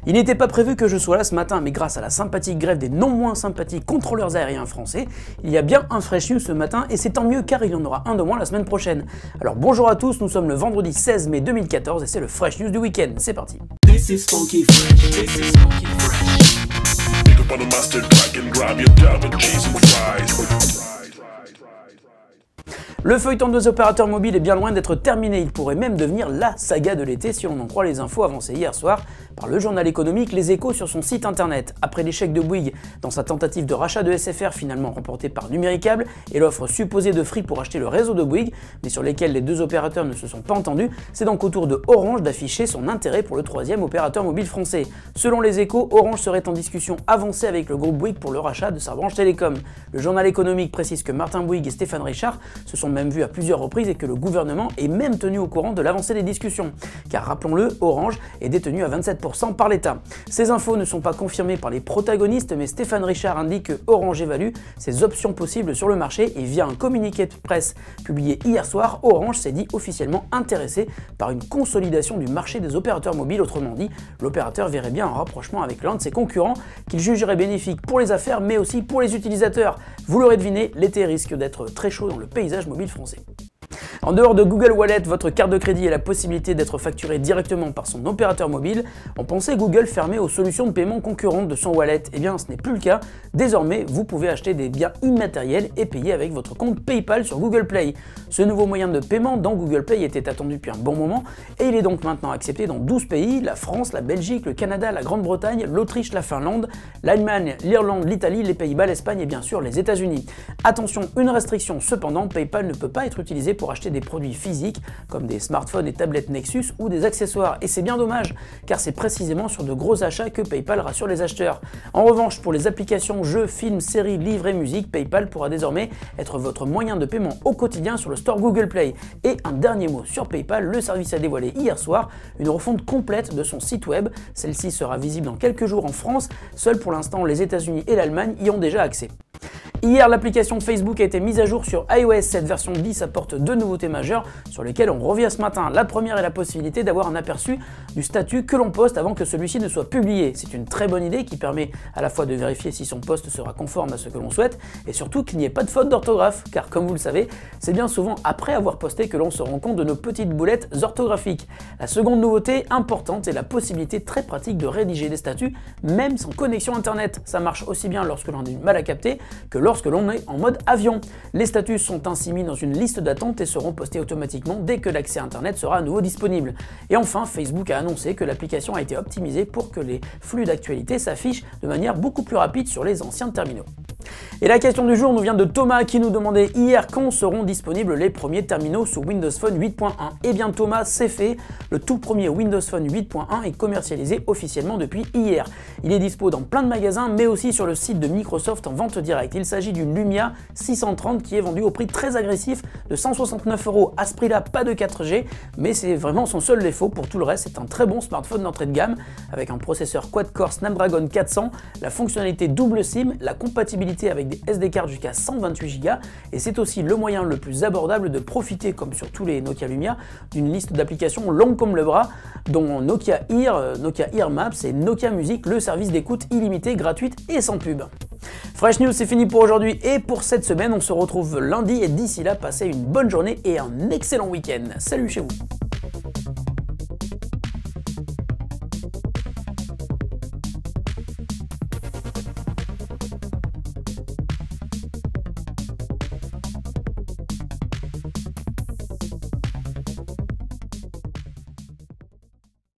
Il n'était pas prévu que je sois là ce matin, mais grâce à la sympathique grève des non moins sympathiques contrôleurs aériens français, il y a bien un Fresh News ce matin, et c'est tant mieux car il y en aura un de moins la semaine prochaine. Alors bonjour à tous, nous sommes le vendredi 16 mai 2014 et c'est le Fresh News du week-end, c'est parti. This is funky fresh. This is funky fresh. Pick up on a mustard crack and grab your double cheese and fries. Le feuilleton des opérateurs mobiles est bien loin d'être terminé, il pourrait même devenir la saga de l'été si on en croit les infos avancées hier soir par le journal économique Les Échos sur son site internet. Après l'échec de Bouygues dans sa tentative de rachat de SFR finalement remportée par Numéricable et l'offre supposée de Free pour acheter le réseau de Bouygues, mais sur lesquels les deux opérateurs ne se sont pas entendus, c'est donc au tour de Orange d'afficher son intérêt pour le troisième opérateur mobile français. Selon Les Échos, Orange serait en discussion avancée avec le groupe Bouygues pour le rachat de sa branche télécom. Le journal économique précise que Martin Bouygues et Stéphane Richard se sont même vus à plusieurs reprises et que le gouvernement est même tenu au courant de l'avancée des discussions. Car rappelons-le, Orange est détenu à 27% par l'État. Ces infos ne sont pas confirmées par les protagonistes, mais Stéphane Richard indique que Orange évalue ses options possibles sur le marché et via un communiqué de presse publié hier soir, Orange s'est dit officiellement intéressé par une consolidation du marché des opérateurs mobiles. Autrement dit, l'opérateur verrait bien un rapprochement avec l'un de ses concurrents qu'il jugerait bénéfique pour les affaires mais aussi pour les utilisateurs. Vous l'aurez deviné, l'été risque d'être très chaud dans le paysage mobile français. En dehors de Google Wallet, votre carte de crédit et la possibilité d'être facturé directement par son opérateur mobile, on pensait Google fermer aux solutions de paiement concurrentes de son wallet. Eh bien, ce n'est plus le cas. Désormais, vous pouvez acheter des biens immatériels et payer avec votre compte PayPal sur Google Play. Ce nouveau moyen de paiement dans Google Play était attendu depuis un bon moment et il est donc maintenant accepté dans 12 pays, la France, la Belgique, le Canada, la Grande-Bretagne, l'Autriche, la Finlande, l'Allemagne, l'Irlande, l'Italie, les Pays-Bas, l'Espagne et bien sûr les États-Unis. Attention, une restriction cependant, PayPal ne peut pas être utilisé pour acheter des produits physiques comme des smartphones et tablettes Nexus ou des accessoires. Et c'est bien dommage, car c'est précisément sur de gros achats que PayPal rassure les acheteurs. En revanche, pour les applications jeux, films, séries, livres et musique, PayPal pourra désormais être votre moyen de paiement au quotidien sur le store Google Play. Et un dernier mot sur PayPal, le service a dévoilé hier soir une refonte complète de son site web. Celle-ci sera visible dans quelques jours en France. Seuls pour l'instant les États-Unis et l'Allemagne y ont déjà accès. Hier, l'application Facebook a été mise à jour sur iOS. Cette version 10 apporte deux nouveautés majeures sur lesquelles on revient ce matin. La première est la possibilité d'avoir un aperçu du statut que l'on poste avant que celui-ci ne soit publié. C'est une très bonne idée qui permet à la fois de vérifier si son post sera conforme à ce que l'on souhaite et surtout qu'il n'y ait pas de faute d'orthographe. Car comme vous le savez, c'est bien souvent après avoir posté que l'on se rend compte de nos petites boulettes orthographiques. La seconde nouveauté importante est la possibilité très pratique de rédiger des statuts même sans connexion internet. Ça marche aussi bien lorsque l'on a du mal à capter que lorsque l'on est en mode avion. Les statuts sont ainsi mis dans une liste d'attente et seront postés automatiquement dès que l'accès internet sera à nouveau disponible. Et enfin, Facebook a annoncé que l'application a été optimisée pour que les flux d'actualité s'affichent de manière beaucoup plus rapide sur les anciens terminaux. Et la question du jour nous vient de Thomas qui nous demandait hier quand seront disponibles les premiers terminaux sous Windows Phone 8.1. Et bien Thomas, c'est fait, le tout premier Windows Phone 8.1 est commercialisé officiellement depuis hier. Il est dispo dans plein de magasins mais aussi sur le site de Microsoft en vente directe. Il s'agit d'une Lumia 630 qui est vendue au prix très agressif de 169 €. À ce prix-là, pas de 4G, mais c'est vraiment son seul défaut. Pour tout le reste, c'est un très bon smartphone d'entrée de gamme avec un processeur quad-core Snapdragon 400, la fonctionnalité double SIM, la compatibilité avec des SD cards jusqu'à 128 Go et c'est aussi le moyen le plus abordable de profiter, comme sur tous les Nokia Lumia, d'une liste d'applications longue comme le bras, dont Nokia Ear Maps et Nokia Music, le service d'écoute illimité, gratuite et sans pub. Fresh News, c'est fini pour aujourd'hui et pour cette semaine. On se retrouve lundi et d'ici là, passez une bonne journée et un excellent week-end. Salut chez vous.